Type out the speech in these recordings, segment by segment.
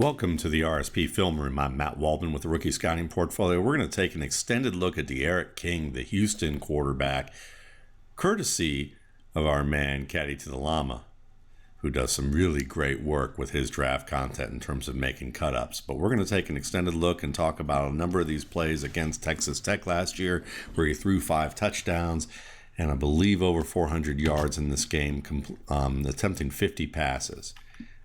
Welcome to the RSP Film Room. I'm Matt Waldman with the Rookie Scouting Portfolio. We're going to take an extended look at D'Eriq King, the Houston quarterback, courtesy of our man, Caddy to the Llama, who does some really great work with his draft content in terms of making cut-ups. But we're going to take an extended look and talk about a number of these plays against Texas Tech last year, where he threw 5 touchdowns and I believe over 400 yards in this game, attempting 50 passes.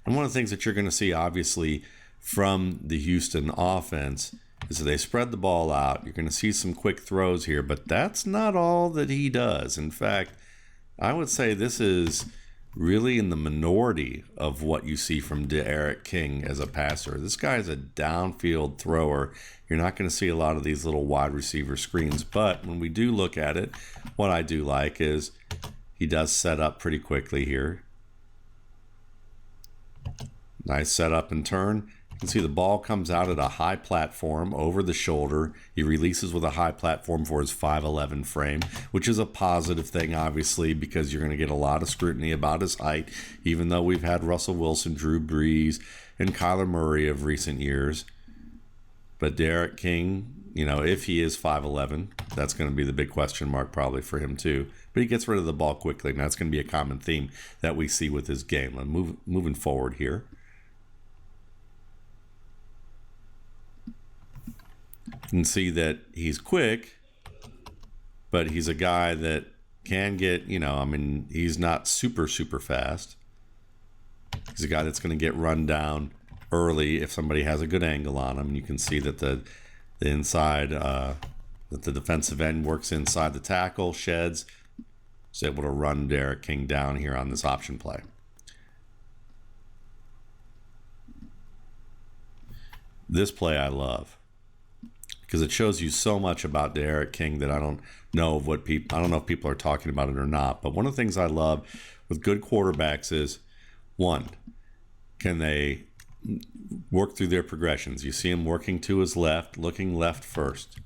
And one of the things that you're going to see, obviously, from the Houston offense is that they spread the ball out. You're going to see some quick throws here, but that's not all that he does. In fact, I would say this is really in the minority of what you see from D'Eriq King as a passer. This guy is a downfield thrower. You're not going to see a lot of these little wide receiver screens, but when we do look at it, what I do like is he does set up pretty quickly here. Nice setup and turn. You can see the ball comes out at a high platform over the shoulder. He releases with a high platform for his 5'11" frame, which is a positive thing, obviously, because you're going to get a lot of scrutiny about his height, even though we've had Russell Wilson, Drew Brees, and Kyler Murray of recent years. But D'Eriq King, if he is 5'11", that's going to be the big question mark probably for him too. But he gets rid of the ball quickly, and that's going to be a common theme that we see with his game. Moving forward here. You can see that he's quick, but he's a guy that can get, he's not super fast. He's a guy that's going to get run down early if somebody has a good angle on him. You can see that the inside, that the defensive end works inside the tackle, sheds. Is able to run D'Eriq King down here on this option play. This play I love, because it shows you so much about D'Eriq King that I don't know if people are talking about it or not. But one of the things I love with good quarterbacks is, one, can they work through their progressions? You see him working to his left, looking left first.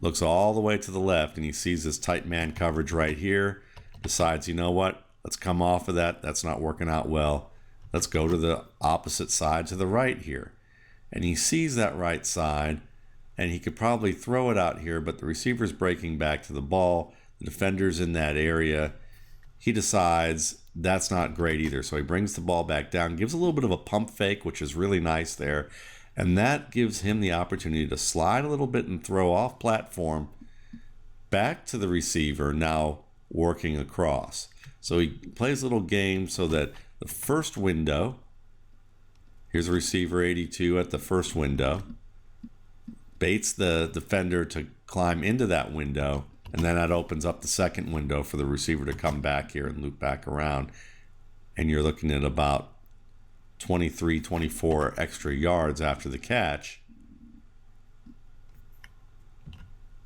Looks all the way to the left, and he sees this tight man coverage right here. Decides, you know what? Let's come off of that. That's not working out well. Let's go to the opposite side to the right here. And he sees that right side, and he could probably throw it out here, but the receiver's breaking back to the ball. The defender's in that area. He decides that's not great either. So he brings the ball back down, gives a little bit of a pump fake, which is really nice there. And that gives him the opportunity to slide a little bit and throw off platform back to the receiver, now working across. So he plays a little game so that the first window, here's a receiver 82 at the first window, baits the defender to climb into that window, and then that opens up the second window for the receiver to come back here and loop back around. And you're looking at about 23, 24 extra yards after the catch,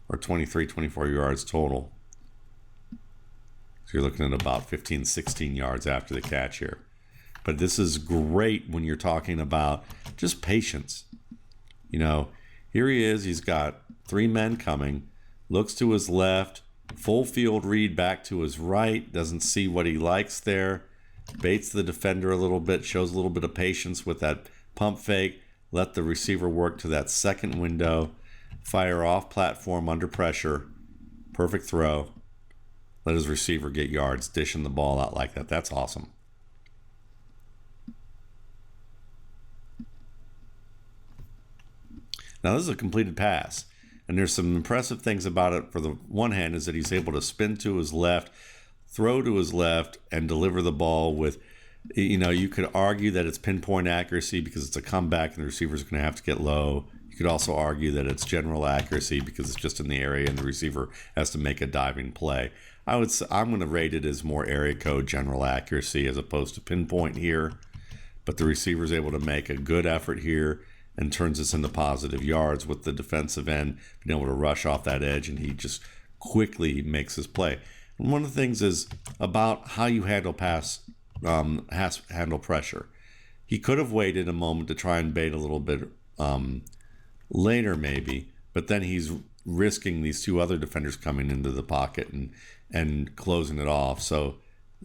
or 23, 24 yards total. So you're looking at about 15, 16 yards after the catch here. But this is great when you're talking about just patience. Here he is. He's got 3 men coming. Looks to his left. Full field read back to his right. Doesn't see what he likes there. Baits the defender a little bit. Shows a little bit of patience with that pump fake. Let the receiver work to that second window. Fire off platform under pressure. Perfect throw. Let his receiver get yards. Dishing the ball out like that. That's awesome. Now, this is a completed pass, and there's some impressive things about it. For the one hand is that he's able to spin to his left, throw to his left, and deliver the ball with, you could argue that it's pinpoint accuracy because it's a comeback and the receiver's going to have to get low. You could also argue that it's general accuracy because it's just in the area and the receiver has to make a diving play. I'm going to rate it as more area code general accuracy as opposed to pinpoint here, but the receiver's able to make a good effort here and turns this into positive yards with the defensive end being able to rush off that edge, and he just quickly makes his play. And one of the things is about how you handle handle pressure. He could have waited a moment to try and bait a little bit later maybe, but then he's risking these 2 other defenders coming into the pocket and closing it off. So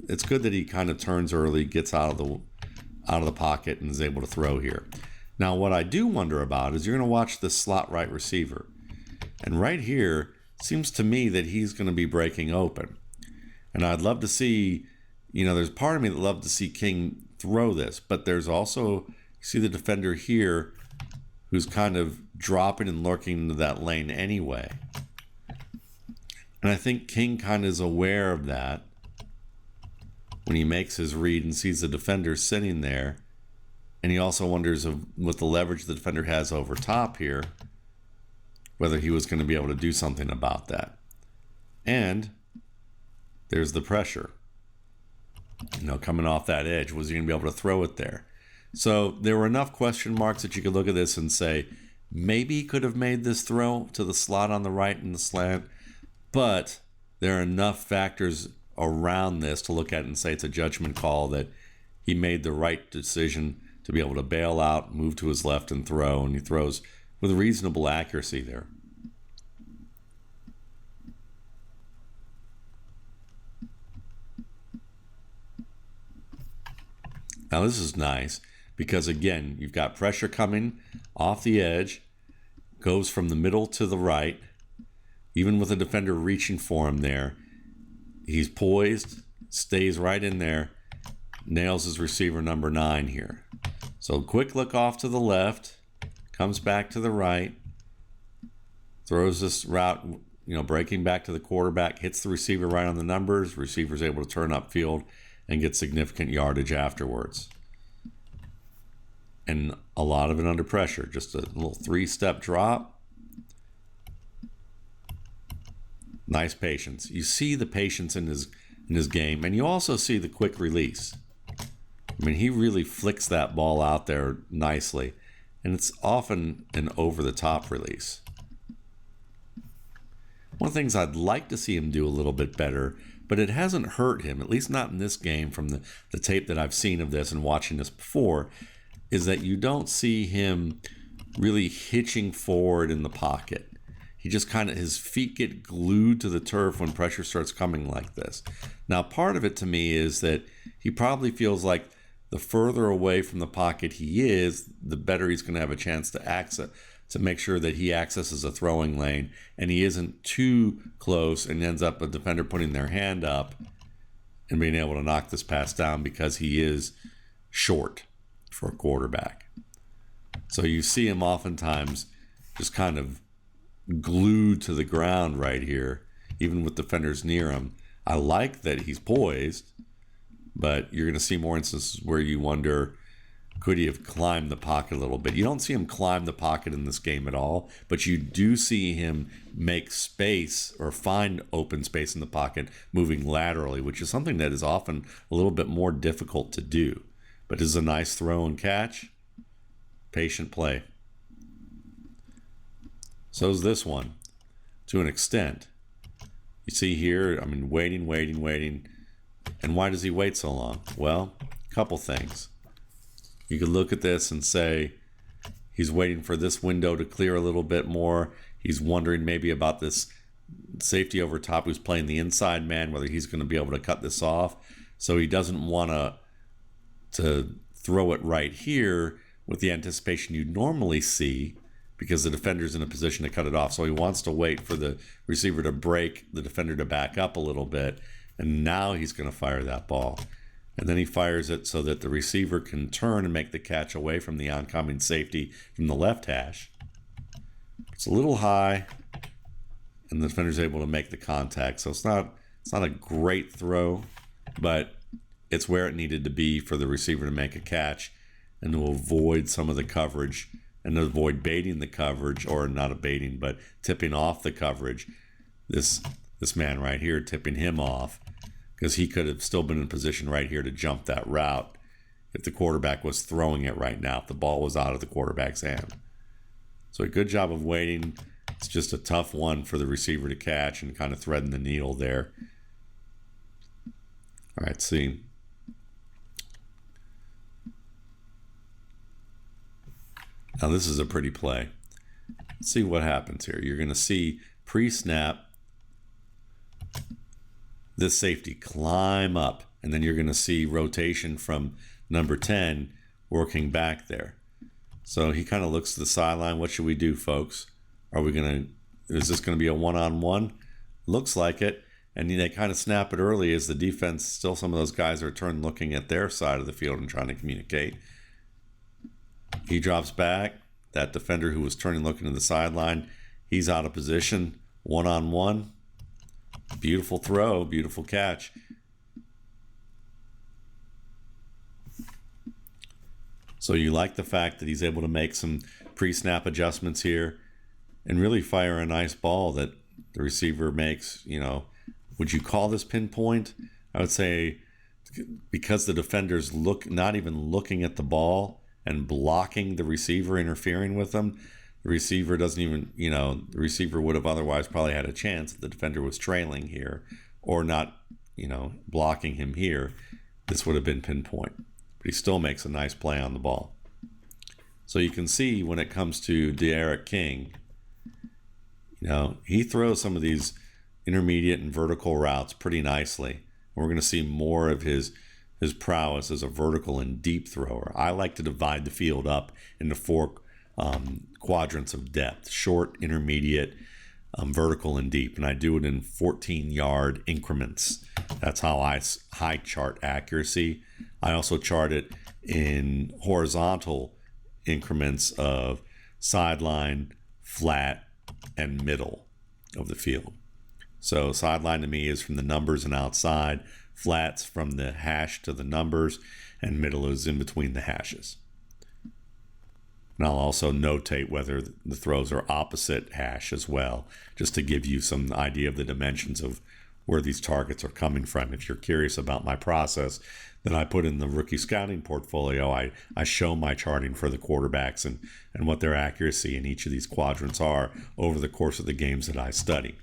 it's good that he kind of turns early, gets out of the pocket, and is able to throw here. Now, what I do wonder about is you're going to watch this slot right receiver. And right here, seems to me that he's going to be breaking open. And I'd love to see, there's part of me that love to see King throw this, but there's also, you see the defender here who's kind of dropping and lurking into that lane anyway. And I think King kind of is aware of that when he makes his read and sees the defender sitting there. And he also wonders with the leverage the defender has over top here, whether he was going to be able to do something about that. And there's the pressure. Coming off that edge, was he going to be able to throw it there? So there were enough question marks that you could look at this and say, maybe he could have made this throw to the slot on the right in the slant, but there are enough factors around this to look at and say it's a judgment call that he made the right decision to be able to bail out, move to his left and throw, and he throws with reasonable accuracy there. Now this is nice because, again, you've got pressure coming off the edge, goes from the middle to the right, even with the defender reaching for him there. He's poised, stays right in there, nails his receiver number 9 here. So quick look off to the left, comes back to the right, throws this route, breaking back to the quarterback, hits the receiver right on the numbers. Receiver's able to turn upfield and get significant yardage afterwards. And a lot of it under pressure. Just a little 3-step drop. Nice patience. You see the patience in his game, and you also see the quick release. I mean, he really flicks that ball out there nicely, and it's often an over-the-top release. One of the things I'd like to see him do a little bit better, but it hasn't hurt him, at least not in this game from the tape that I've seen of this and watching this before, is that you don't see him really hitching forward in the pocket. He just his feet get glued to the turf when pressure starts coming like this. Now, part of it to me is that he probably feels like the further away from the pocket he is, the better he's going to have a chance to make sure that he accesses a throwing lane and he isn't too close and ends up a defender putting their hand up and being able to knock this pass down because he is short for a quarterback. So you see him oftentimes just kind of glued to the ground right here, even with defenders near him. I like that he's poised, but you're going to see more instances where you wonder, could he have climbed the pocket a little bit? You don't see him climb the pocket in this game at all, but you do see him make space or find open space in the pocket moving laterally, which is something that is often a little bit more difficult to do. But this is a nice throw and catch. Patient play. So is this one, to an extent. You see here, waiting. And why does he wait so long? Well, a couple things. You could look at this and say he's waiting for this window to clear a little bit more. He's wondering maybe about this safety over top who's playing the inside man, whether he's going to be able to cut this off. So he doesn't want to throw it right here with the anticipation you'd normally see because the defender's in a position to cut it off. So he wants to wait for the receiver to break, the defender to back up a little bit, and now he's going to fire that ball. And then he fires it so that the receiver can turn and make the catch away from the oncoming safety from the left hash. It's a little high, and the defender's able to make the contact. So it's not a great throw, but it's where it needed to be for the receiver to make a catch and to avoid some of the coverage and to avoid baiting the coverage, or not baiting, but tipping off the coverage. This man right here tipping him off, because he could have still been in position right here to jump that route if the quarterback was throwing it right now, if the ball was out of the quarterback's hand. So a good job of waiting. It's just a tough one for the receiver to catch and kind of threading the needle there. All right, see. Now this is a pretty play. Let's see what happens here. You're going to see pre-snap this safety climb up, and then you're going to see rotation from number 10 working back there. So he kind of looks to the sideline. What should we do, folks? Is this going to be a one-on-one? Looks like it. And they kind of snap it early as the defense, still some of those guys are turned looking at their side of the field and trying to communicate. He drops back. That defender who was turning looking to the sideline, he's out of position. One-on-one. Beautiful throw, beautiful catch. So you like the fact that he's able to make some pre-snap adjustments here and really fire a nice ball that the receiver makes. Would you call this pinpoint? I would say because the defender's not even looking at the ball and blocking the receiver, interfering with them, the receiver doesn't even, the receiver would have otherwise probably had a chance if the defender was trailing here or not, blocking him here. This would have been pinpoint. But he still makes a nice play on the ball. So you can see when it comes to D'Eriq King, he throws some of these intermediate and vertical routes pretty nicely. And we're going to see more of his prowess as a vertical and deep thrower. I like to divide the field up into 4 quadrants of depth: short, intermediate, vertical, and deep. And I do it in 14-yard increments. That's how I chart accuracy. I also chart it in horizontal increments of sideline, flat, and middle of the field. So sideline to me is from the numbers and outside, flats from the hash to the numbers, and middle is in between the hashes. And I'll also notate whether the throws are opposite hash as well, just to give you some idea of the dimensions of where these targets are coming from. If you're curious about my process that I put in the rookie scouting portfolio, I show my charting for the quarterbacks and what their accuracy in each of these quadrants are over the course of the games that I study.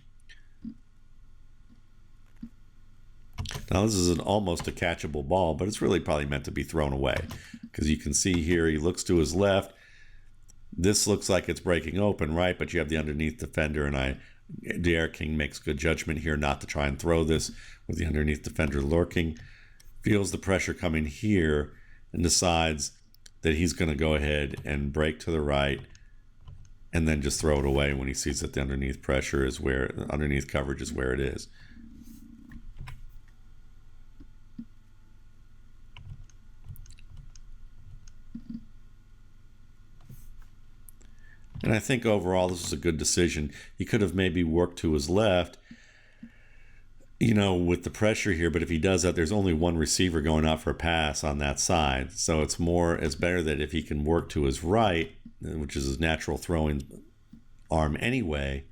Now this is almost a catchable ball, but it's really probably meant to be thrown away, because you can see here he looks to his left. This looks like it's breaking open, right? But you have the underneath defender, and D'Eriq King makes good judgment here not to try and throw this with the underneath defender lurking. Feels the pressure coming here and decides that he's going to go ahead and break to the right and then just throw it away when he sees that the underneath coverage is where it is. And I think overall this is a good decision. He could have maybe worked to his left, with the pressure here, but if he does that, there's only one receiver going out for a pass on that side. So it's better that if he can work to his right, which is his natural throwing arm anyway,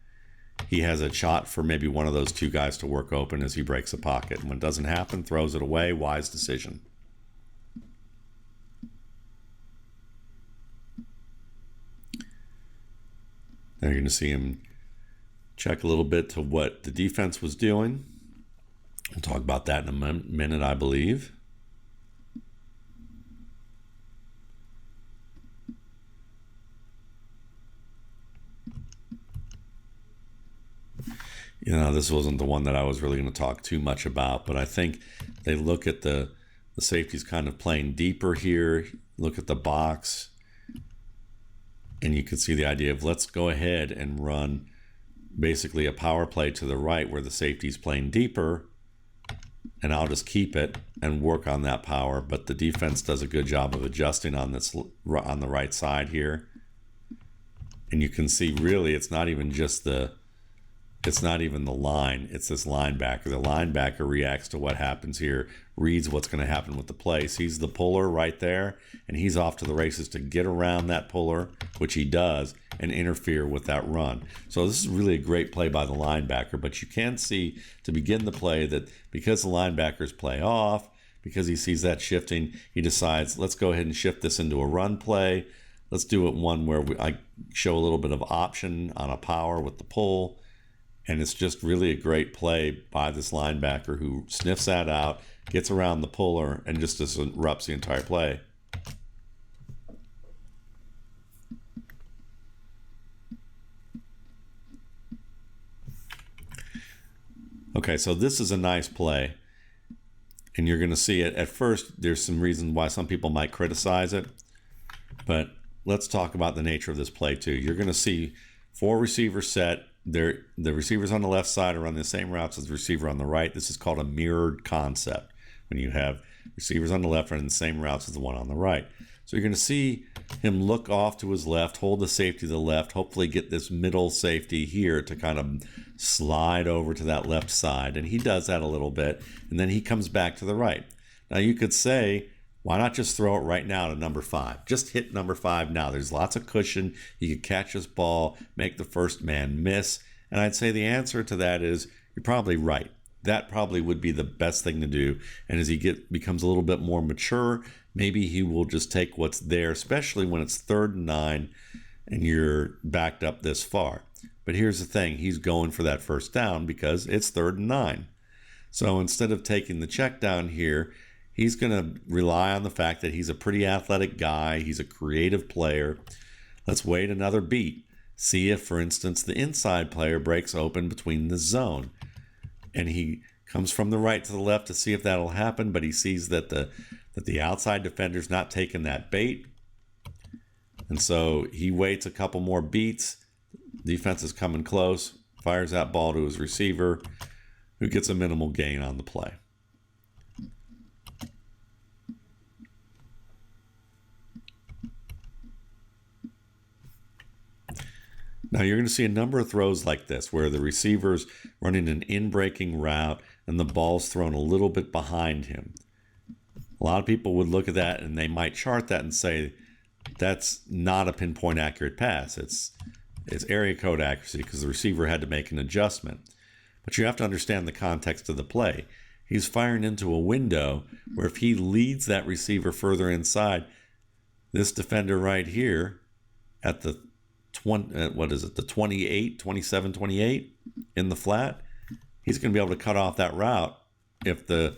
he has a shot for maybe one of those 2 guys to work open as he breaks a pocket. And when it doesn't happen, throws it away. Wise decision. Now you're going to see him check a little bit to what the defense was doing. We'll talk about that in a minute, I believe. This wasn't the one that I was really going to talk too much about, but I think they look at the safeties kind of playing deeper here. Look at the box, and you can see the idea of let's go ahead and run basically a power play to the right where the safety's playing deeper, and I'll just keep it and work on that power. But the defense does a good job of adjusting on the right side here. And you can see really it's not even the line, it's this linebacker. The linebacker reacts to what happens here, reads what's going to happen with the play, sees the puller right there, and he's off to the races to get around that puller, which he does, and interfere with that run. So this is really a great play by the linebacker, but you can see to begin the play that because the linebackers play off, because he sees that shifting, he decides, let's go ahead and shift this into a run play. Let's do it one where I show a little bit of option on a power with the pull. And it's just really a great play by this linebacker who sniffs that out, gets around the puller, and just disrupts the entire play. Okay, so this is a nice play. And you're going to see it. At first, there's some reason why some people might criticize it. But let's talk about the nature of this play too. You're going to see 4 receivers set. The receivers on the left side are on the same routes as the receiver on the right. This is called a mirrored concept, when you have receivers on the left running the same routes as the one on the right. So you're going to see him look off to his left, hold the safety to the left, hopefully get this middle safety here to kind of slide over to that left side. And he does that a little bit, and then he comes back to the right. Now you could say, why not just throw it right now to number 5? Just hit number 5 now. There's lots of cushion. He could catch his ball, make the first man miss. And I'd say the answer to that is you're probably right. That probably would be the best thing to do. And as he becomes a little bit more mature, maybe he will just take what's there, especially when it's 3rd and 9 and you're backed up this far. But here's the thing. He's going for that first down because it's 3rd and 9. So instead of taking the check down here, he's going to rely on the fact that he's a pretty athletic guy. He's a creative player. Let's wait another beat. See if, for instance, the inside player breaks open between the zone. And he comes from the right to the left to see if that'll happen, but he sees that the outside defender's not taking that bait. And so he waits a couple more beats. Defense is coming close, fires that ball to his receiver, who gets a minimal gain on the play. Now you're going to see a number of throws like this where the receiver's running an in-breaking route and the ball's thrown a little bit behind him. A lot of people would look at that and they might chart that and say that's not a pinpoint accurate pass. It's area code accuracy because the receiver had to make an adjustment. But you have to understand the context of the play. He's firing into a window where if he leads that receiver further inside, this defender right here at the 27, 28 in the flat, he's going to be able to cut off that route that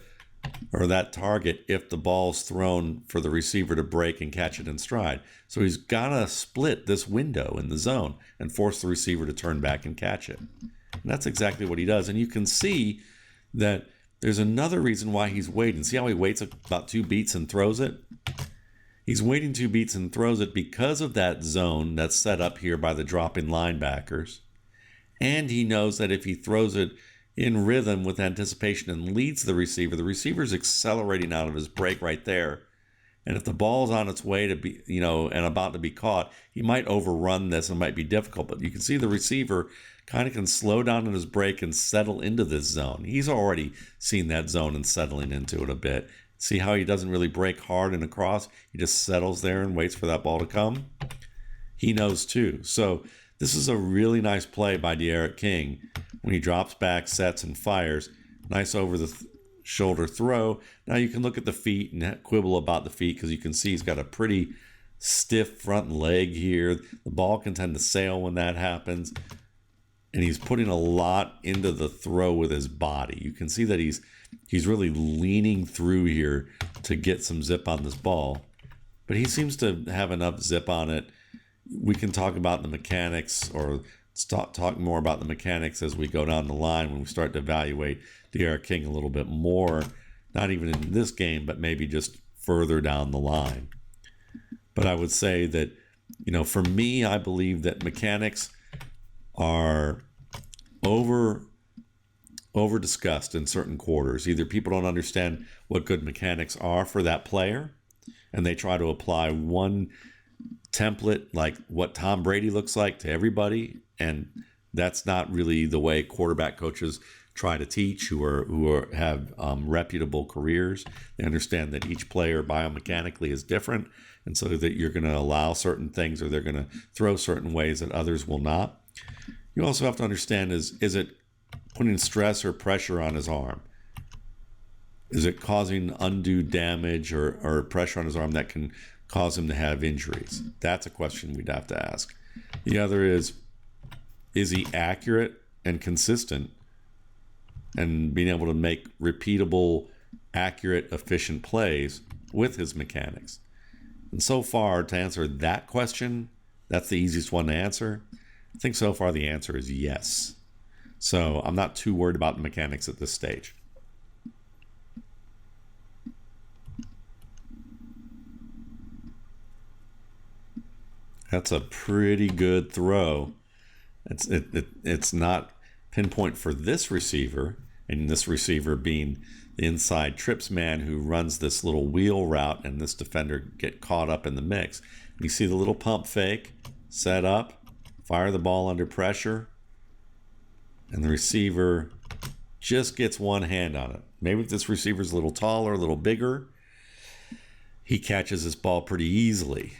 target if the ball's thrown for the receiver to break and catch it in stride. So he's got to split this window in the zone and force the receiver to turn back and catch it. And that's exactly what he does. And you can see that there's another reason why he's waiting. See how he waits about 2 beats and throws it? He's waiting 2 beats and throws it because of that zone that's set up here by the dropping linebackers. And he knows that if he throws it in rhythm with anticipation and leads the receiver's accelerating out of his break right there. And if the ball's on its way to be, and about to be caught, he might overrun this and might be difficult. But you can see the receiver kind of can slow down in his break and settle into this zone. He's already seen that zone and settling into it a bit. See how he doesn't really break hard and across? He just settles there and waits for that ball to come. He knows too. So this is a really nice play by D'Eriq King when he drops back, sets, and fires. Nice over the shoulder throw. Now you can look at the feet and quibble about the feet because you can see he's got a pretty stiff front leg here. The ball can tend to sail when that happens. And he's putting a lot into the throw with his body. You can see that he's really leaning through here to get some zip on this ball. But he seems to have enough zip on it. We can talk about the mechanics or talk more about the mechanics as we go down the line when we start to evaluate D'Eriq King a little bit more. Not even in this game, but maybe just further down the line. But I would say that, for me, I believe that mechanics are over discussed in certain quarters. Either people don't understand what good mechanics are for that player, and they try to apply one template like what Tom Brady looks like to everybody, and that's not really the way quarterback coaches try to teach who have reputable careers. They understand that each player biomechanically is different, and so that you're going to allow certain things or they're going to throw certain ways that others will not. You also have to understand is it putting stress or pressure on his arm? Is it causing undue damage or pressure on his arm that can cause him to have injuries? That's a question we'd have to ask. The other is he accurate and consistent and being able to make repeatable, accurate, efficient plays with his mechanics? And so far, to answer that question, that's the easiest one to answer. I think so far the answer is yes. So I'm not too worried about the mechanics at this stage. That's a pretty good throw. It's not pinpoint for this receiver, and this receiver being the inside trips man who runs this little wheel route, and this defender get caught up in the mix. You see the little pump fake, set up, fire the ball under pressure, and the receiver just gets one hand on it. Maybe if this receiver's a little taller, a little bigger, he catches this ball pretty easily.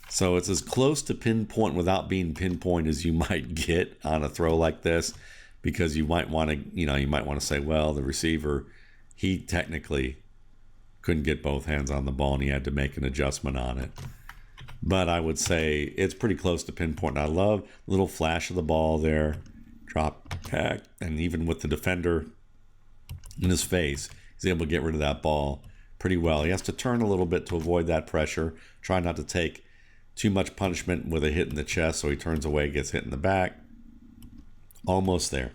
So it's as close to pinpoint without being pinpoint as you might get on a throw like this, because you might want to say, well, the receiver, he technically couldn't get both hands on the ball and he had to make an adjustment on it. But I would say it's pretty close to pinpoint. I love the little flash of the ball there, drop back, and even with the defender in his face, he's able to get rid of that ball pretty well. He has to turn a little bit to avoid that pressure, try not to take too much punishment with a hit in the chest, so he turns away, gets hit in the back. Almost there.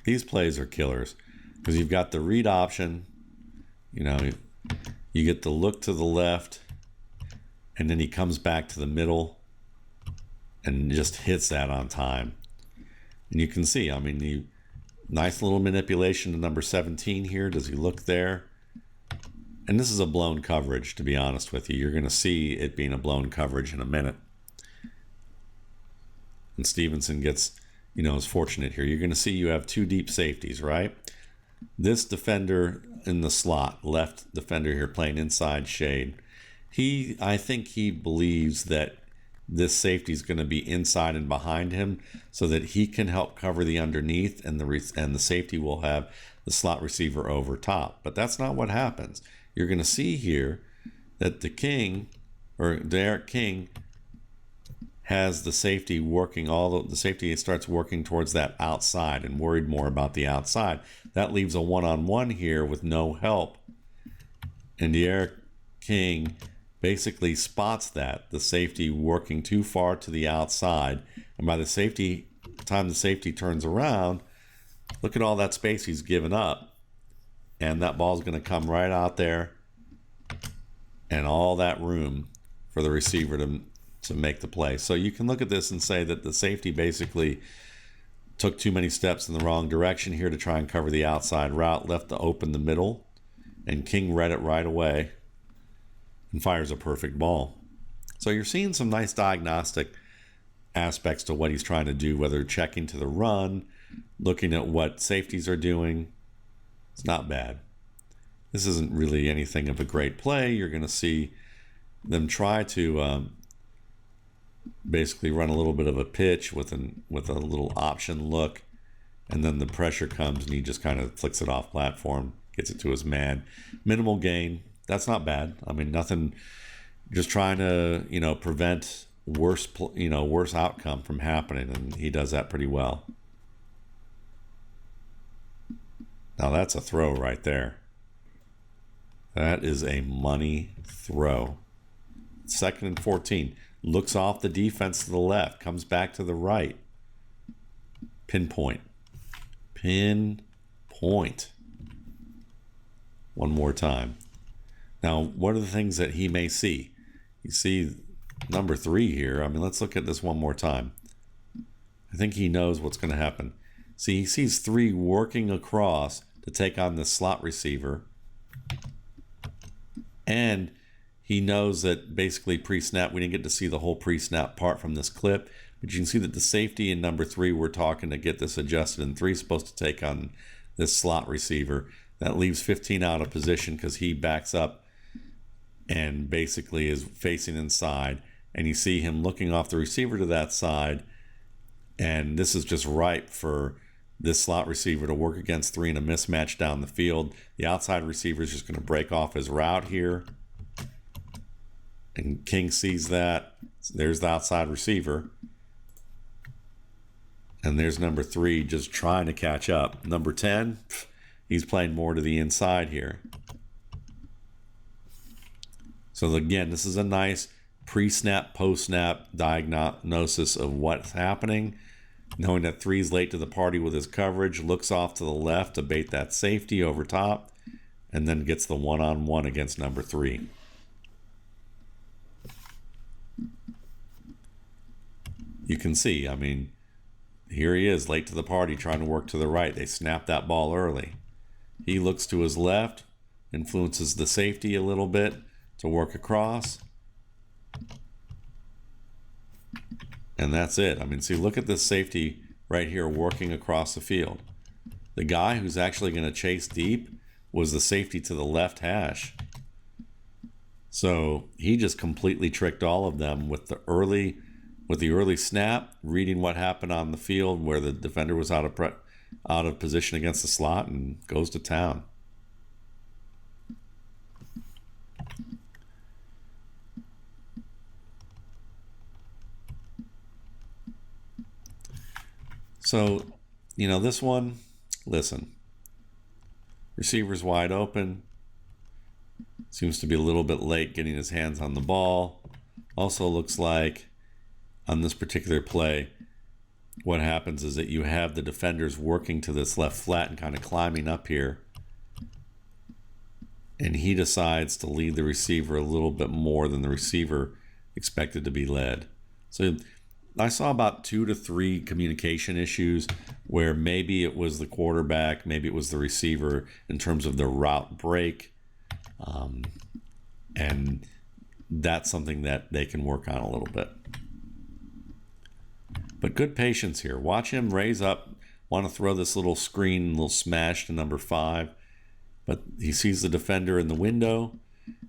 These plays are killers because you've got the read option. You get the look to the left, and then he comes back to the middle and just hits that on time. And you can see, nice little manipulation to number 17 here. Does he look there? And this is a blown coverage, to be honest with you. You're going to see it being a blown coverage in a minute. And Stevenson gets, is fortunate here. You're going to see you have two deep safeties, right? This defender in the slot, left defender here playing inside shade. I think he believes that this safety is going to be inside and behind him so that he can help cover the underneath, and the safety will have the slot receiver over top. But that's not what happens. You're going to see here that Derek King has the safety working, the safety starts working towards that outside and worried more about the outside. That leaves a one-on-one here with no help. And Derek King basically spots that, the safety working too far to the outside. And by the time the safety turns around, look at all that space he's given up. And that ball's going to come right out there. And all that room for the receiver to make the play. So you can look at this and say that the safety basically took too many steps in the wrong direction here to try and cover the outside route, left to open the middle, and King read it right away and fires a perfect ball. So you're seeing some nice diagnostic aspects to what he's trying to do, whether checking to the run, looking at what safeties are doing. It's not bad. This isn't really anything of a great play. You're going to see them try to basically run a little bit of a pitch with a little option look, and then the pressure comes and he just kind of flicks it off platform, gets it to his man. Minimal gain. That's not bad. Nothing. Just trying to prevent worse outcome from happening, and he does that pretty well. Now that's a throw right there. That is a money throw. 2nd and 14. Looks off the defense to the left, comes back to the right. Pinpoint. One more time. Now, what are the things that he may see? You see number 3 here. Let's look at this one more time. I think he knows what's going to happen. See, he sees 3 working across to take on the slot receiver. And he knows that basically pre-snap, we didn't get to see the whole pre-snap part from this clip, but you can see that the safety in number 3, we're talking to get this adjusted, and 3 is supposed to take on this slot receiver. That leaves 15 out of position because he backs up and basically is facing inside, and you see him looking off the receiver to that side, and this is just ripe for this slot receiver to work against 3 in a mismatch down the field. The outside receiver is just going to break off his route here, and King sees that. There's the outside receiver, and there's number 3 just trying to catch up. Number 10, he's playing more to the inside here. So again, this is a nice pre-snap, post-snap diagnosis of what's happening. knowing that 3's late to the party with his coverage, looks off to the left to bait that safety over top, and then gets the one-on-one against number 3. You can see, I mean, here he is, late to the party, trying to work to the right. They snap that ball early. He looks to his left, influences the safety a little bit to work across. And that's it. I mean, see, look at this safety right here working across the field. The guy who's actually going to chase deep was the safety to the left hash. So he just completely tricked all of them with the early snap, reading what happened on the field where the defender was out of position against the slot, and goes to town. So, you know, this one, listen, receiver's wide open. Seems to be a little bit late getting his hands on the ball. Also looks like on this particular play, what happens is that you have the defenders working to this left flat and kind of climbing up here. And he decides to lead the receiver a little bit more than the receiver expected to be led. So I saw about 2 to 3 communication issues where maybe it was the quarterback, maybe it was the receiver in terms of the route break. And that's something that they can work on a little bit. But good patience here. Watch him raise up, want to throw this little screen, little smash to number 5. But he sees the defender in the window,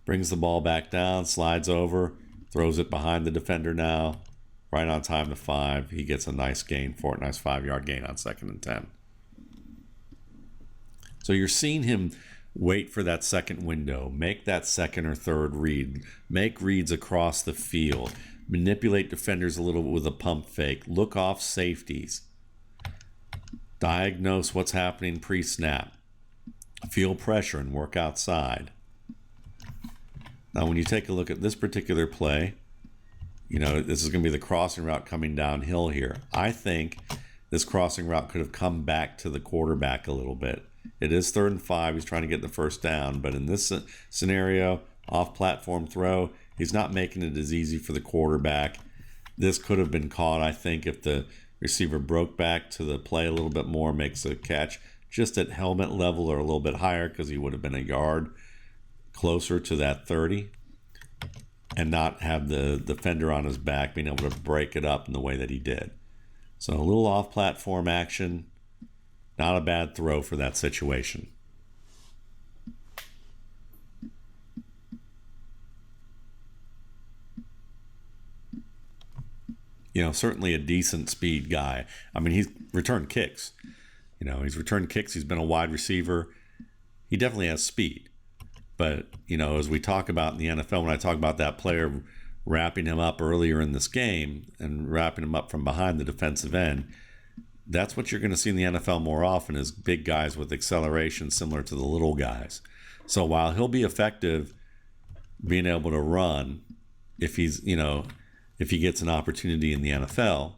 brings the ball back down, slides over, throws it behind the defender now. Right on time to 5. He gets a nice gain for it. Nice 5-yard gain on 2nd and 10. So you're seeing him wait for that second window, make that second or third read, make reads across the field, manipulate defenders a little bit with a pump fake, look off safeties, diagnose what's happening pre-snap, feel pressure and work outside. Now, when you take a look at this particular play, you know, this is going to be the crossing route coming downhill here. I think this crossing route could have come back to the quarterback a little bit. It is 3rd and 5. He's trying to get the first down. But in this scenario, off-platform throw, he's not making it as easy for the quarterback. This could have been caught, I think, if the receiver broke back to the play a little bit more, makes a catch just at helmet level or a little bit higher, because he would have been a yard closer to that 30. And not have the defender on his back, being able to break it up in the way that he did. So a little off-platform action, not a bad throw for that situation. You know, certainly a decent speed guy. I mean, he's returned kicks. You know, he's returned kicks. He's been a wide receiver. He definitely has speed. But, you know, as we talk about in the NFL, when I talk about that player wrapping him up earlier in this game and wrapping him up from behind the defensive end, that's what you're going to see in the NFL more often, is big guys with acceleration similar to the little guys. So while he'll be effective being able to run, if he's, you know, if he gets an opportunity in the NFL,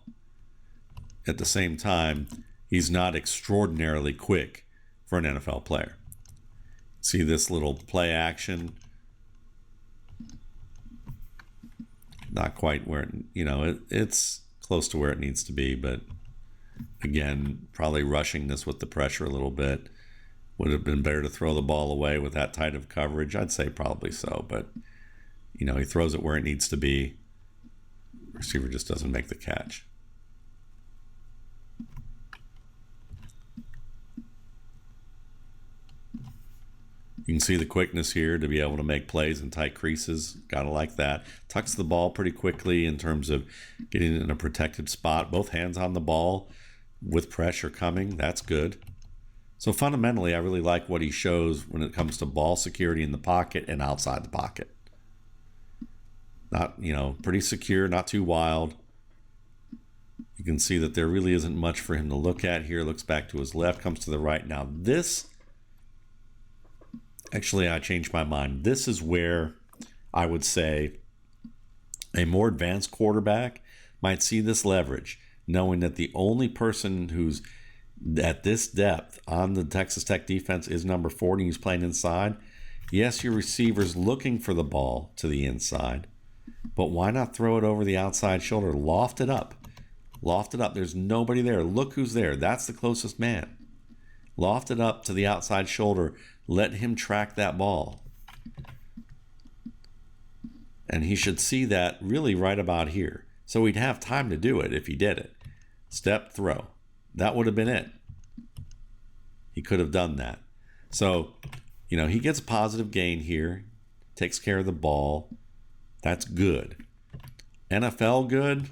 at the same time, he's not extraordinarily quick for an NFL player. See this little play action? Not quite where it, you know, it's close to where it needs to be, but again, probably rushing this with the pressure a little bit. Would have been better to throw the ball away with that tight of coverage? I'd say probably so, but you know, he throws it where it needs to be. Receiver just doesn't make the catch. You can see the quickness here to be able to make plays in tight creases. Gotta like that. Tucks the ball pretty quickly in terms of getting it in a protected spot. Both hands on the ball with pressure coming. That's good. So fundamentally, I really like what he shows when it comes to ball security in the pocket and outside the pocket. Not, you know, pretty secure, not too wild. You can see that there really isn't much for him to look at here. Looks back to his left, comes to the right. Now this, actually, I changed my mind. This is where I would say a more advanced quarterback might see this leverage. knowing that the only person who's at this depth on the Texas Tech defense is number 40, and he's playing inside. Yes, your receiver's looking for the ball to the inside, but why not throw it over the outside shoulder? Loft it up. Loft it up. There's nobody there. Look who's there. That's the closest man. Loft it up to the outside shoulder. Let him track that ball. And he should see that really right about here. So he'd have time to do it if he did it. Step, throw. That would have been it. He could have done that. So, he gets a positive gain here. Takes care of the ball. That's good. NFL good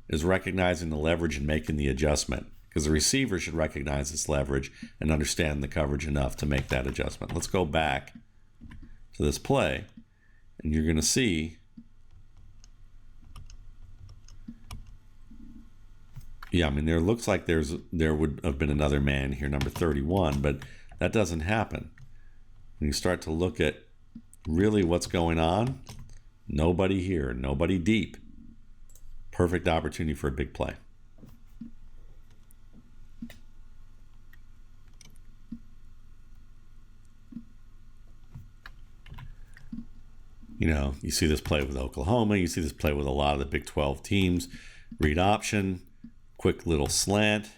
is recognizing the leverage and making the adjustment, because the receiver should recognize this leverage and understand the coverage enough to make that adjustment. Let's go back to this play, and you're going to see, there looks like there would have been another man here, number 31, but that doesn't happen. When you start to look at really what's going on, nobody here, nobody deep. Perfect opportunity for a big play. You see this play with Oklahoma. You see this play with a lot of the Big 12 teams. Read option, quick little slant.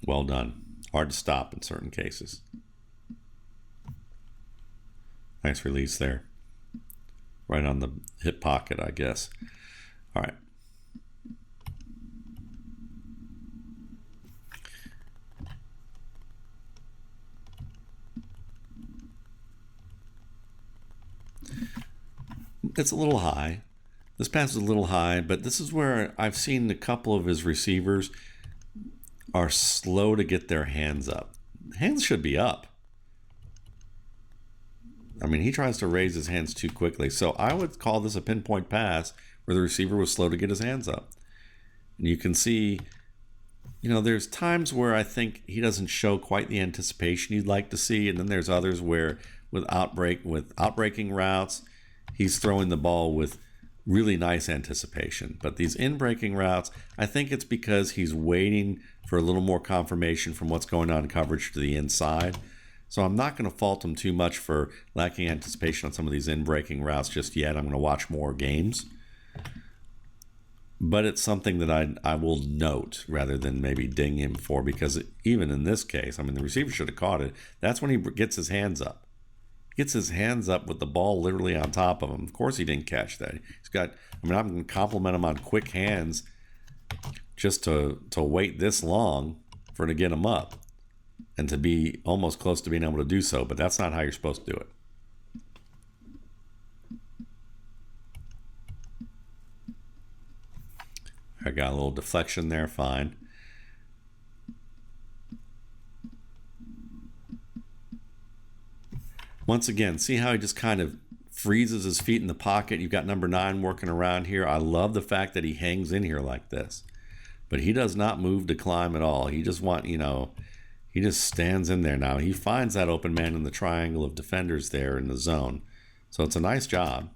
Well done. Hard to stop in certain cases. Nice release there. Right on the hip pocket, I guess. All right. It's a little high. This pass is a little high, but this is where I've seen a couple of his receivers are slow to get their hands up. Hands should be up. He tries to raise his hands too quickly. So I would call this a pinpoint pass where the receiver was slow to get his hands up. And you can see, there's times where I think he doesn't show quite the anticipation you'd like to see. And then there's others where with outbreaking routes, he's throwing the ball with really nice anticipation. But these in-breaking routes, I think it's because he's waiting for a little more confirmation from what's going on in coverage to the inside. So I'm not going to fault him too much for lacking anticipation on some of these in-breaking routes just yet. I'm going to watch more games. But it's something that I will note rather than maybe ding him for, because even in this case, the receiver should have caught it. That's when he gets his hands up. He gets his hands up with the ball literally on top of him. Of course he didn't catch that. He's got, I'm going to compliment him on quick hands just to wait this long for to get him up. And to be almost close to being able to do so, but that's not how you're supposed to do it. I got a little deflection there, fine. Once again, see how he just kind of freezes his feet in the pocket. You've got number 9 working around here. I love the fact that he hangs in here like this. But he does not move to climb at all. He just he just stands in there now. He finds that open man in the triangle of defenders there in the zone. So it's a nice job.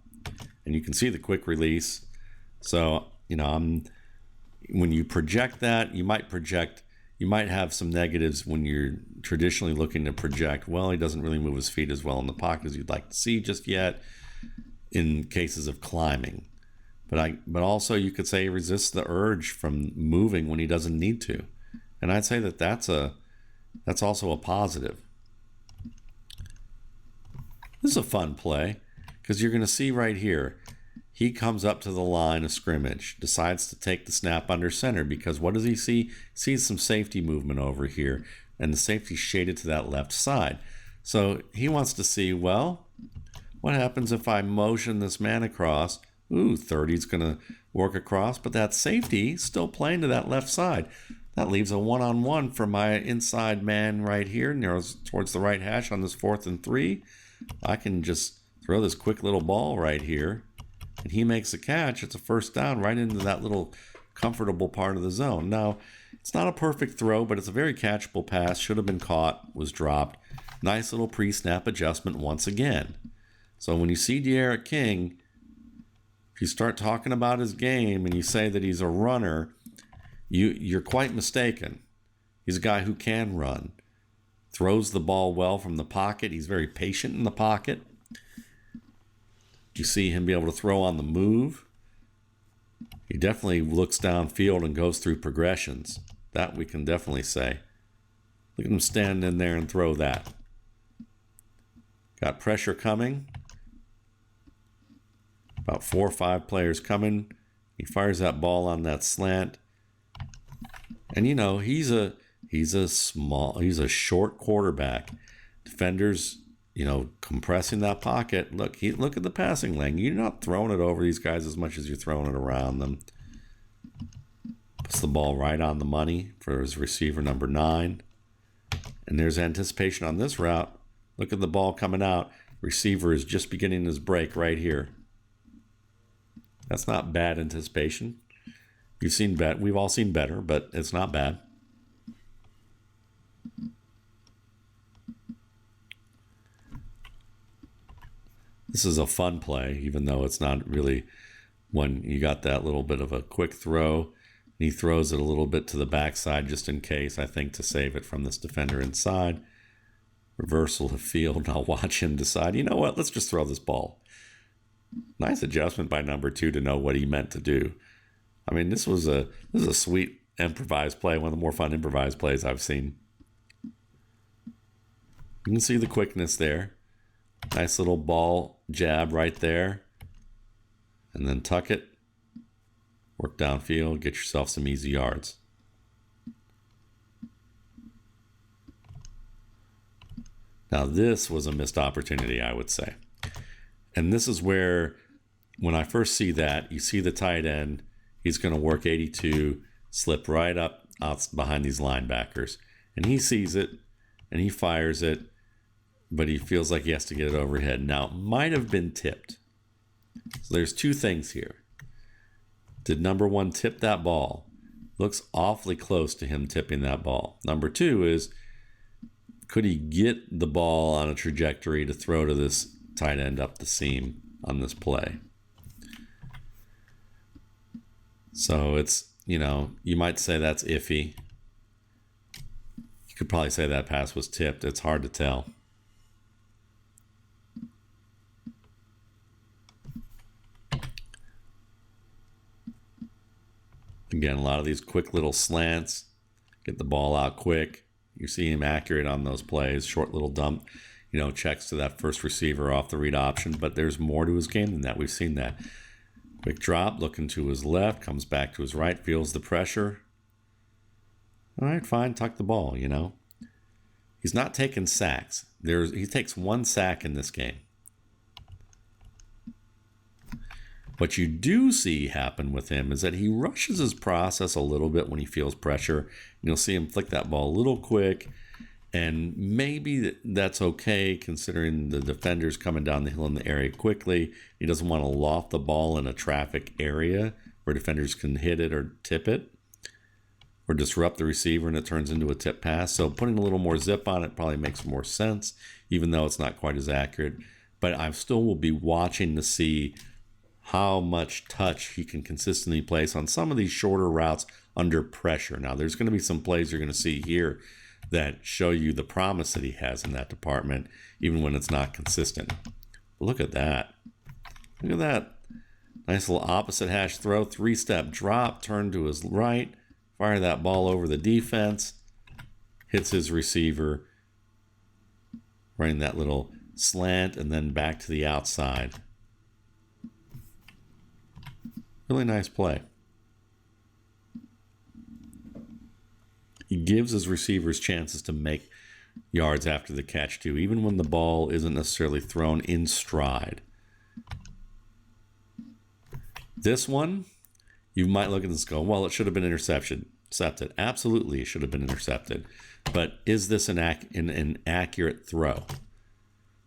And you can see the quick release. So, when you project that, you might have some negatives when you're traditionally looking to project, well, he doesn't really move his feet as well in the pocket as you'd like to see just yet in cases of climbing. But also you could say he resists the urge from moving when he doesn't need to. And I'd say that's also a positive. This is a fun play because you're going to see right here, he comes up to the line of scrimmage, decides to take the snap under center because what does he see? He sees some safety movement over here, and the safety's shaded to that left side. So he wants to see, well, what happens if I motion this man across? 30's going to work across, but that safety still playing to that left side. That leaves a one-on-one for my inside man right here, narrows towards the right hash on this 4th and 3. I can just throw this quick little ball right here, and he makes a catch. It's a first down right into that little comfortable part of the zone. Now, it's not a perfect throw, but it's a very catchable pass. Should have been caught, was dropped. Nice little pre-snap adjustment once again. So when you see D'Eriq King, If you start talking about his game and you say that he's a runner, you're quite mistaken. He's a guy who can run, throws the ball well from the pocket. He's very patient in the pocket. You see him be able to throw on the move. He definitely looks downfield and goes through progressions. That we can definitely say. Look at him stand in there and throw that. Got pressure coming. About 4 or 5 players coming. He fires that ball on that slant. And you know, he's a short quarterback. Defenders, you know, compressing that pocket. Look at the passing lane. You're not throwing it over these guys as much as you're throwing it around them. Puts the ball right on the money for his receiver number 9. And there's anticipation on this route. Look at the ball coming out. Receiver is just beginning his break right here. That's not bad anticipation. You've seen better. We've all seen better, but it's not bad. This is a fun play, even though it's not really when you got that little bit of a quick throw. He throws it a little bit to the backside just in case, I think, to save it from this defender inside. Reversal of field. I'll watch him decide, you know what, let's just throw this ball. Nice adjustment by number 2 to know what he meant to do. I mean, this is a sweet improvised play, one of the more fun improvised plays I've seen. You can see the quickness there. Nice little ball jab right there. And then tuck it. Work downfield, get yourself some easy yards. Now this was a missed opportunity, I would say. And this is where, when I first see that, you see the tight end, he's going to work 82, slip right up out behind these linebackers. And he sees it, and he fires it, but he feels like he has to get it overhead. Now, it might have been tipped. So there's 2 things here. Did number 1 tip that ball? Looks awfully close to him tipping that ball. Number 2 is, could he get the ball on a trajectory to throw to this tight end up the seam on this play? So it's, you know, you might say that's iffy. You could probably say that pass was tipped. It's hard to tell. Again, a lot of these quick little slants, get the ball out quick. You see him accurate on those plays. Short little dump, you know, checks to that first receiver off the read option. But there's more to his game than that. We've seen that. Quick drop, looking to his left, comes back to his right, feels the pressure. All right, fine, tuck the ball, you know. He's not taking sacks. He takes 1 sack in this game. What you do see happen with him is that he rushes his process a little bit when he feels pressure. You'll see him flick that ball a little quick, and maybe that's okay considering the defender's coming down the hill in the area quickly. He doesn't want to loft the ball in a traffic area where defenders can hit it or tip it or disrupt the receiver and it turns into a tip pass. So putting a little more zip on it probably makes more sense, even though it's not quite as accurate. But I still will be watching to see how much touch he can consistently place on some of these shorter routes under pressure. Now, there's going to be some plays you're going to see here that show you the promise that he has in that department, even when it's not consistent. But look at that. Look at that. Nice little opposite hash throw, 3-step drop, turn to his right, fire that ball over the defense, hits his receiver, running that little slant, and then back to the outside. Really nice play. He gives his receivers chances to make yards after the catch too, even when the ball isn't necessarily thrown in stride. This one, you might look at this and go, well, it should have been intercepted. Absolutely, it should have been intercepted. But is this an accurate throw?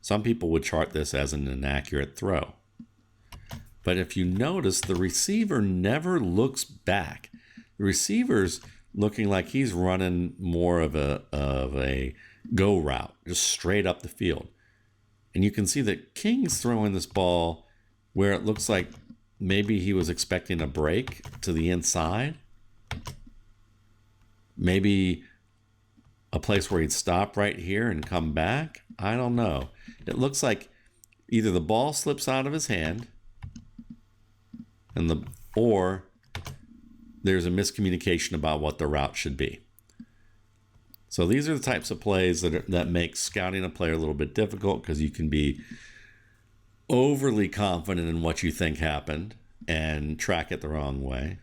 Some people would chart this as an inaccurate throw. But if you notice, the receiver never looks back. The receiver's looking like he's running more of a go route, just straight up the field. And you can see that King's throwing this ball where it looks like maybe he was expecting a break to the inside. Maybe a place where he'd stop right here and come back. I don't know. It looks like either the ball slips out of his hand or there's a miscommunication about what the route should be. So these are the types of plays that make scouting a player a little bit difficult, because you can be overly confident in what you think happened and track it the wrong way.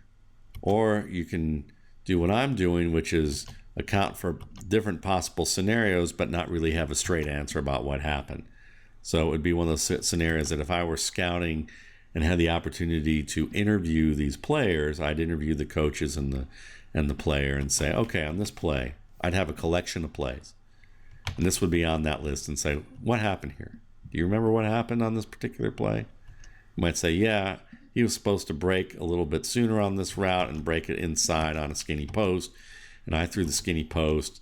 Or you can do what I'm doing, which is account for different possible scenarios but not really have a straight answer about what happened. So it would be one of those scenarios that if I were scouting and had the opportunity to interview these players, I'd interview the coaches and the player and say, okay, on this play, I'd have a collection of plays. And this would be on that list and say, what happened here? Do you remember what happened on this particular play? You might say, yeah, he was supposed to break a little bit sooner on this route and break it inside on a skinny post. And I threw the skinny post.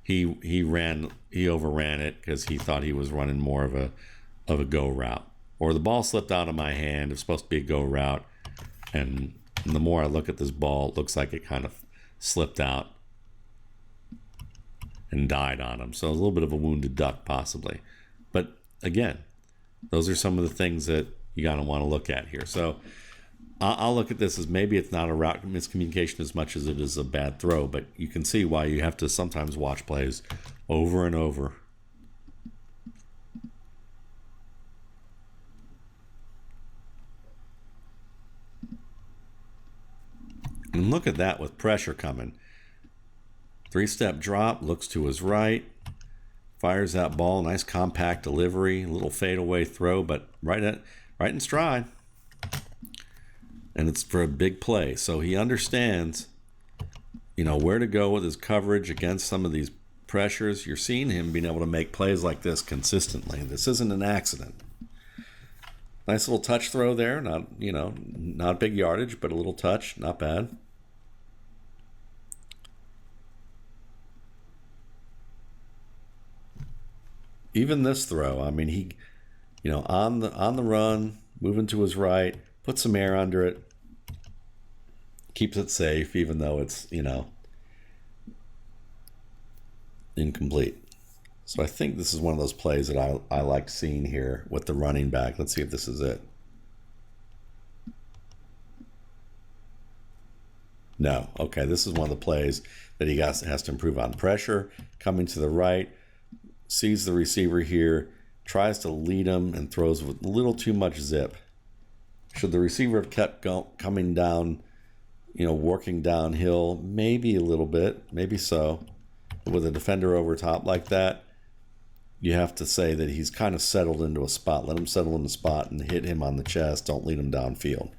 He overran it because he thought he was running more of a go route. Or the ball slipped out of my hand. It was supposed to be a go route. And the more I look at this ball, it looks like it kind of slipped out and died on him. So a little bit of a wounded duck possibly. But again, those are some of the things that you gotta want to look at here. So I'll look at this as maybe it's not a route miscommunication as much as it is a bad throw, but you can see why you have to sometimes watch plays over and over. And look at that with pressure coming. 3-step drop, looks to his right, fires that ball, nice compact delivery, little fadeaway throw, but right in stride. And it's for a big play. So he understands, where to go with his coverage against some of these pressures. You're seeing him being able to make plays like this consistently. This isn't an accident. Nice little touch throw there. Not big yardage, but a little touch. Not bad. Even this throw, I mean, he, on the run, moving to his right, put some air under it, keeps it safe, even though it's, incomplete. So I think this is one of those plays that I like seeing here with the running back. Let's see if this is it. No. Okay, this is one of the plays that he has to improve on. Pressure, coming to the right, sees the receiver here, tries to lead him and throws with a little too much zip. Should the receiver have kept coming down, working downhill? Maybe a little bit, maybe so. But with a defender over top like that, you have to say that he's kind of settled into a spot. Let him settle in the spot and hit him on the chest. Don't lead him downfield.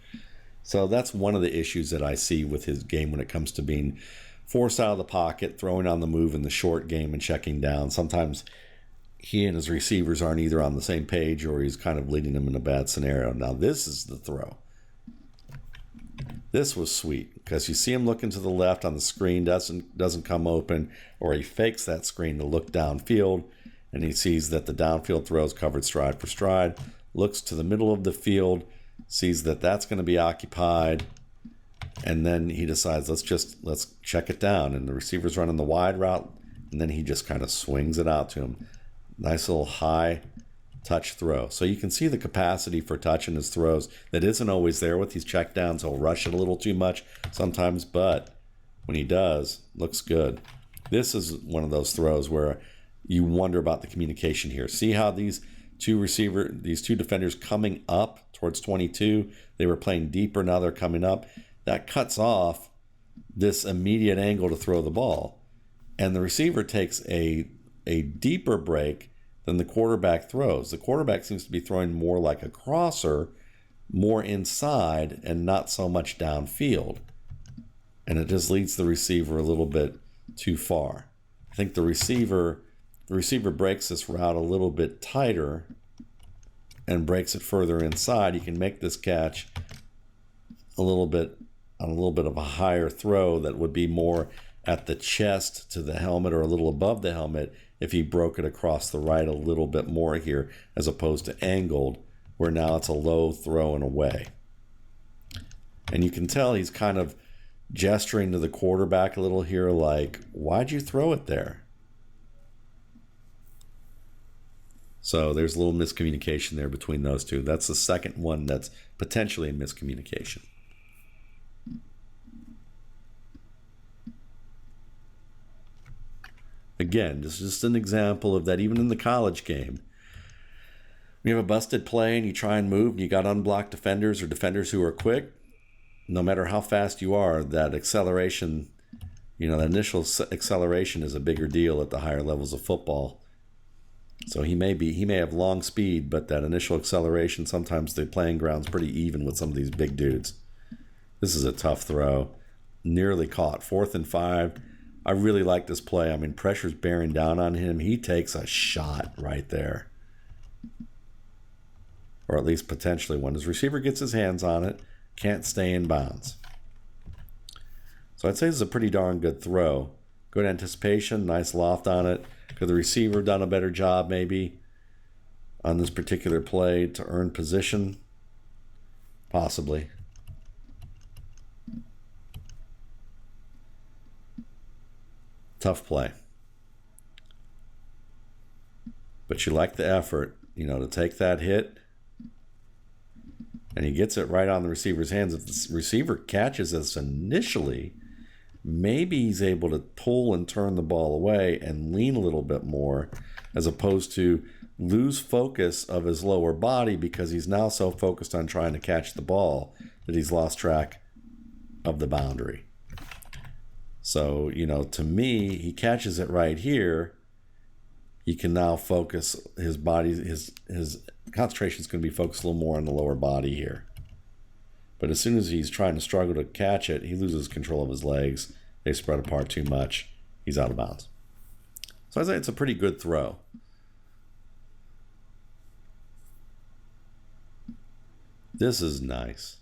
So that's one of the issues that I see with his game when it comes to being forced out of the pocket, throwing on the move in the short game and checking down. Sometimes he and his receivers aren't either on the same page or he's kind of leading them in a bad scenario. Now this is the throw. This was sweet because you see him looking to the left on the screen, doesn't come open, or he fakes that screen to look downfield, and he sees that the downfield throw is covered stride for stride, looks to the middle of the field, sees that that's going to be occupied, and then he decides, let's check it down. And the receiver's running the wide route, and then he just kind of swings it out to him. Nice little high touch throw. So you can see the capacity for touch in his throws that isn't always there with these checkdowns. He'll rush it a little too much sometimes, but when he does, looks good. This is one of those throws where you wonder about the communication here. See how these two defenders coming up towards 22, they were playing deeper, now they're coming up. That cuts off this immediate angle to throw the ball. And the receiver takes a deeper break than the quarterback throws. The quarterback seems to be throwing more like a crosser, more inside and not so much downfield. And it just leads the receiver a little bit too far. I think the receiver breaks this route a little bit tighter and breaks it further inside. He can make this catch a little bit of a higher throw that would be more at the chest to the helmet or a little above the helmet if he broke it across the right a little bit more here as opposed to angled, where now it's a low throw and away. And you can tell he's kind of gesturing to the quarterback a little here, like, why'd you throw it there? So there's a little miscommunication there between those two. That's the second one that's potentially a miscommunication. Again, this is just an example of that. Even in the college game, when you have a busted play and you try and move and you got unblocked defenders or defenders who are quick, no matter how fast you are, that acceleration, that initial acceleration is a bigger deal at the higher levels of football. So he may have long speed, but that initial acceleration, sometimes the playing ground's pretty even with some of these big dudes. This is a tough throw. Nearly caught. 4th and 5. I really like this play. I mean, pressure's bearing down on him. He takes a shot right there. Or at least potentially one. His receiver gets his hands on it. Can't stay in bounds. So I'd say this is a pretty darn good throw. Good anticipation. Nice loft on it. Could the receiver done a better job maybe on this particular play to earn position? Possibly. Tough play. But you like the effort, to take that hit. And he gets it right on the receiver's hands. If the receiver catches this initially, maybe he's able to pull and turn the ball away and lean a little bit more, as opposed to lose focus of his lower body because he's now so focused on trying to catch the ball that he's lost track of the boundary. So, to me, he catches it right here. He can now focus his body, his concentration is going to be focused a little more on the lower body here. But as soon as he's trying to struggle to catch it, he loses control of his legs. They spread apart too much. He's out of bounds. So I'd say it's a pretty good throw. This is nice.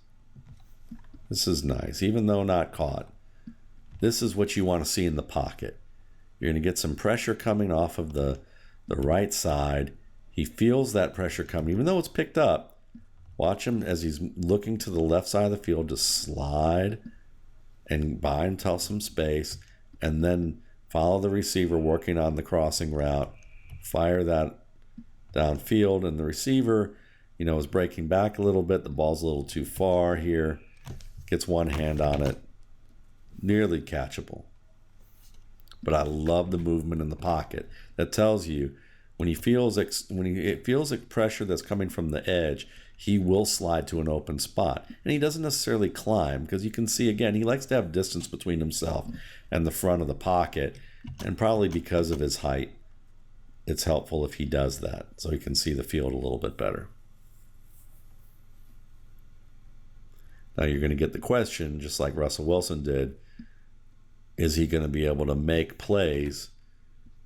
This is nice, even though not caught. This is what you want to see in the pocket. You're going to get some pressure coming off of the right side. He feels that pressure coming, even though it's picked up. Watch him as he's looking to the left side of the field, just slide and buy himself some space, and then follow the receiver working on the crossing route. Fire that downfield, and the receiver, is breaking back a little bit. The ball's a little too far here. Gets one hand on it. Nearly catchable. But I love the movement in the pocket. That tells you when it feels like pressure that's coming from the edge, he will slide to an open spot. And he doesn't necessarily climb, because you can see, again, he likes to have distance between himself and the front of the pocket. And probably because of his height, it's helpful if he does that, so he can see the field a little bit better. Now you're going to get the question, just like Russell Wilson did, is he going to be able to make plays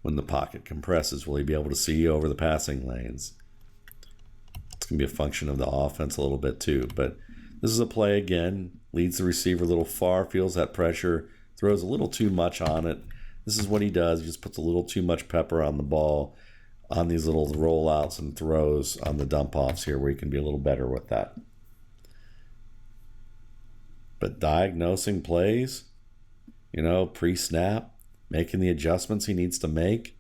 when the pocket compresses? Will he be able to see over the passing lanes? It's going to be a function of the offense a little bit too. But this is a play, again, leads the receiver a little far, feels that pressure, throws a little too much on it. This is what he does. He just puts a little too much pepper on the ball on these little rollouts and throws on the dump-offs here, where he can be a little better with that. But diagnosing plays, pre-snap, making the adjustments he needs to make,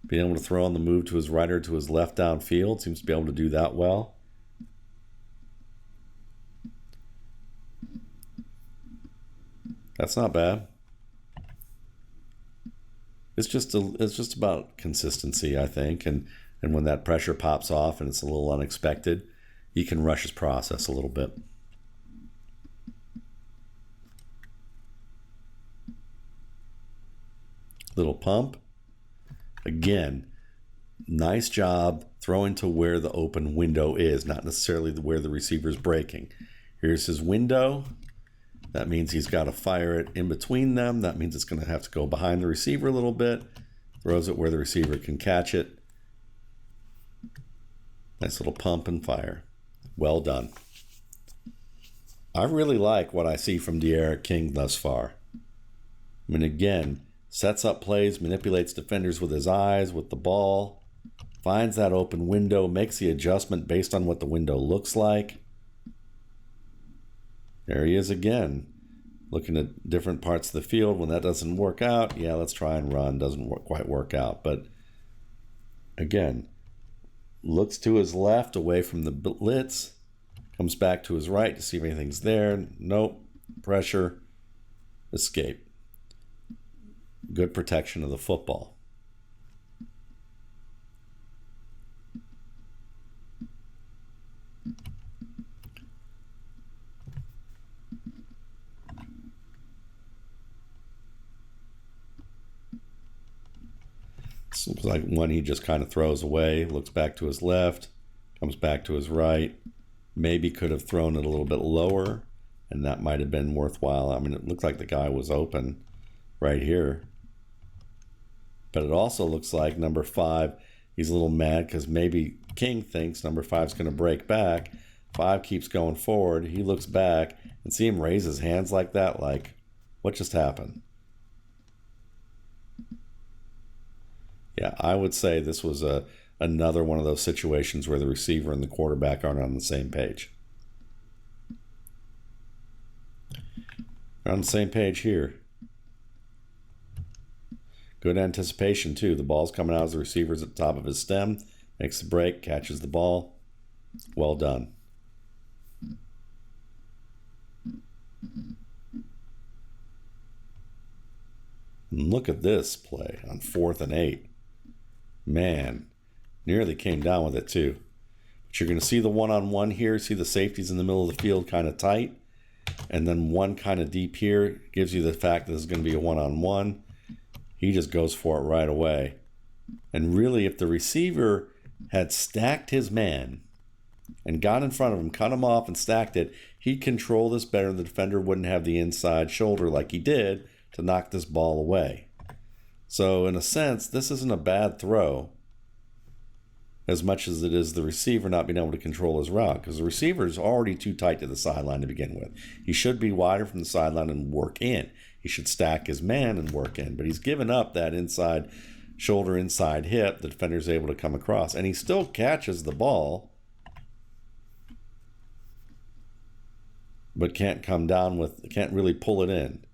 being able to throw on the move to his right or to his left downfield, seems to be able to do that well. That's not bad. It's just about consistency, I think, and when that pressure pops off and it's a little unexpected, he can rush his process a little bit. Little pump. Again, nice job throwing to where the open window is, not necessarily where the receiver's breaking. Here's his window. That means he's got to fire it in between them. That means it's going to have to go behind the receiver a little bit. Throws it where the receiver can catch it. Nice little pump and fire. Well done. I really like what I see from D'Eriq King thus far. I mean, again, sets up plays, manipulates defenders with his eyes, with the ball, finds that open window, makes the adjustment based on what the window looks like. There he is again, looking at different parts of the field. When that doesn't work out, yeah, let's try and run. Doesn't quite work out. But again, looks to his left away from the blitz, comes back to his right to see if anything's there. Nope. Pressure. Escape. Good protection of the football. Seems like one he just kind of throws away, looks back to his left, comes back to his right. Maybe could have thrown it a little bit lower, and that might have been worthwhile. I mean, it looked like the guy was open right here. But it also looks like number 5, he's a little mad because maybe King thinks number 5's going to break back. 5 keeps going forward. He looks back and see him raise his hands like that, like, what just happened? Yeah, I would say this was another one of those situations where the receiver and the quarterback aren't on the same page. They're on the same page here. Good anticipation, too. The ball's coming out as the receiver's at the top of his stem. Makes the break, catches the ball. Well done. And look at this play on 4th and 8. Man, nearly came down with it, too. But you're going to see the one-on-one here. See the safeties in the middle of the field kind of tight. And then one kind of deep here. Gives you the fact that this is going to be a one-on-one. He just goes for it right away. And really, if the receiver had stacked his man and got in front of him, cut him off and stacked it, he'd control this better. The defender wouldn't have the inside shoulder like he did to knock this ball away. So in a sense, this isn't a bad throw as much as it is the receiver not being able to control his route, because the receiver is already too tight to the sideline to begin with. He should be wider from the sideline and work in. He should stack his man and work in, but he's given up that inside shoulder, inside hip. The defender's able to come across, and he still catches the ball, but can't come down with, can't really pull it in.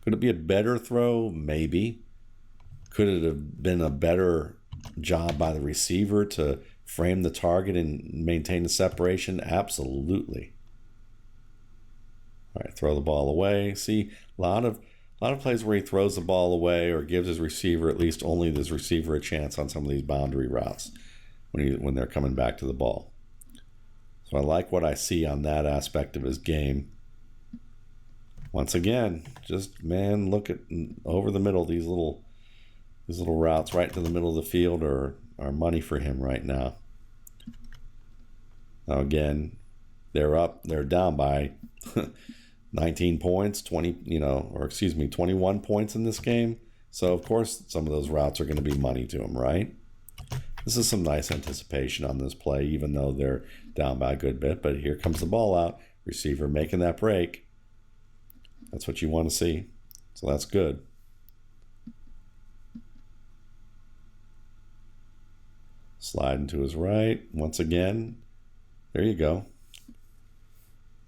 Could it be a better throw? Maybe. Could it have been a better job by the receiver to frame the target and maintain the separation? Absolutely. All right, throw the ball away. See, a lot of plays where he throws the ball away or gives his receiver, at least only his receiver, a chance on some of these boundary routes when they're coming back to the ball. So I like what I see on that aspect of his game. Once again, just, man, look at over the middle. These little routes right to the middle of the field are money for him right now. Now again, they're down by 19 points, 21 points in this game. So of course some of those routes are going to be money to him, right? This is some nice anticipation on this play, even though they're down by a good bit. But here comes the ball out. Receiver making that break. That's what you want to see. So that's good. Sliding to his right. Once again. There you go.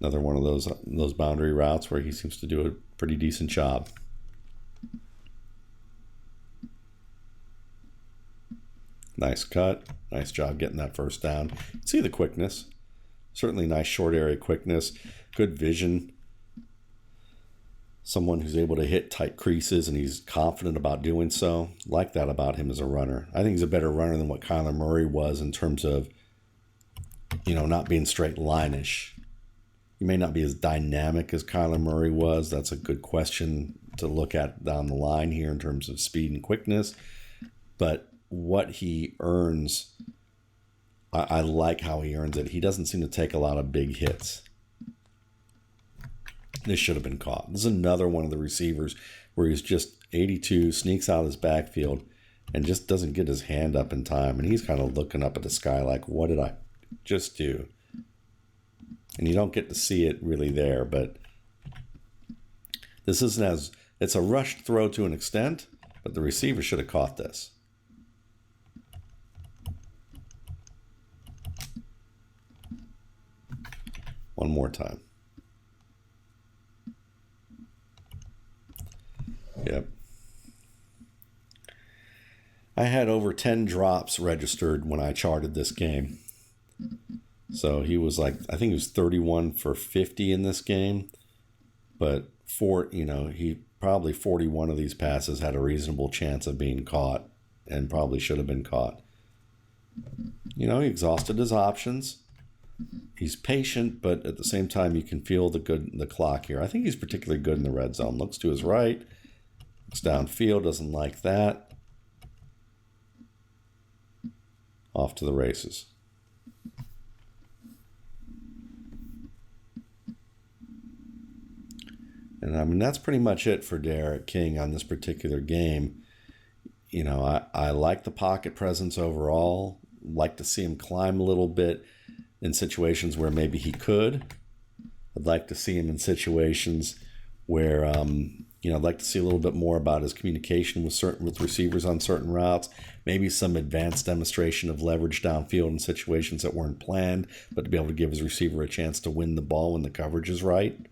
Another one of those boundary routes where he seems to do a pretty decent job. Nice cut. Nice job getting that first down. See the quickness. Certainly nice short area quickness. Good vision. Someone who's able to hit tight creases, and he's confident about doing so. Like that about him as a runner. I think he's a better runner than what Kyler Murray was in terms of, not being straight line-ish. He may not be as dynamic as Kyler Murray was. That's a good question to look at down the line here in terms of speed and quickness. But what he earns, I like how he earns it. He doesn't seem to take a lot of big hits. This should have been caught. This is another one of the receivers where he's just 82, sneaks out of his backfield, and just doesn't get his hand up in time. And he's kind of looking up at the sky like, what did I just do? And you don't get to see it really there, but this isn't it's a rushed throw to an extent, but the receiver should have caught this. more time. Yep. I had over 10 drops registered when I charted this game. So he was like, I think he was 31 for 50 in this game. But he probably 41 of these passes had a reasonable chance of being caught and probably should have been caught. He exhausted his options. He's patient, but at the same time, you can feel the clock here. I think he's particularly good in the red zone. Looks to his right, looks downfield, doesn't like that. Off to the races. And that's pretty much it for Derek King on this particular game. I like the pocket presence overall. Like to see him climb a little bit in situations where maybe he could. I'd like to see him in situations where, I'd like to see a little bit more about his communication with receivers on certain routes. Maybe some advanced demonstration of leverage downfield in situations that weren't planned, but to be able to give his receiver a chance to win the ball when the coverage is right.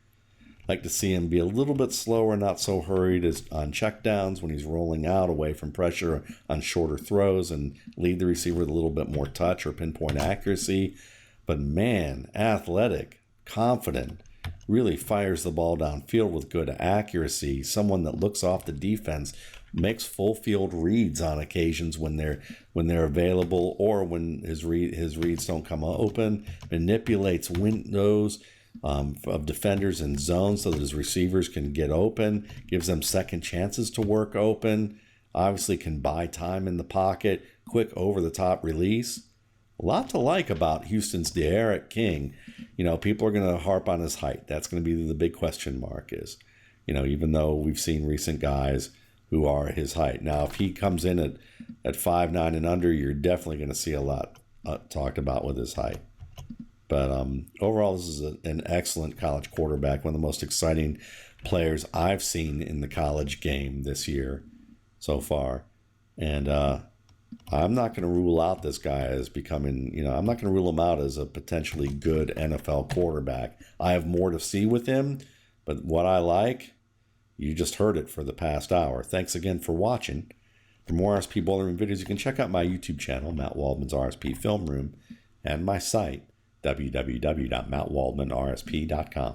Like to see him be a little bit slower, not so hurried on checkdowns when he's rolling out away from pressure on shorter throws, and lead the receiver with a little bit more touch or pinpoint accuracy. But man, athletic, confident, really fires the ball downfield with good accuracy. Someone that looks off the defense, makes full field reads on occasions when they're available or when his reads don't come open. Manipulates windows of defenders in zones so that his receivers can get open, gives them second chances to work open, obviously can buy time in the pocket, quick over-the-top release. A lot to like about Houston's Derek King. People are going to harp on his height. That's going to be the big question mark is, even though we've seen recent guys who are his height. Now, if he comes in at 5'9" and under, you're definitely going to see a lot talked about with his height. But overall, this is an excellent college quarterback, one of the most exciting players I've seen in the college game this year so far. And I'm not going to rule out this guy as becoming, I'm not going to rule him out as a potentially good NFL quarterback. I have more to see with him, but what I like, you just heard it for the past hour. Thanks again for watching. For more RSP Bowling Room videos, you can check out my YouTube channel, Matt Waldman's RSP Film Room, and my site, www.mattwaldmanrsp.com.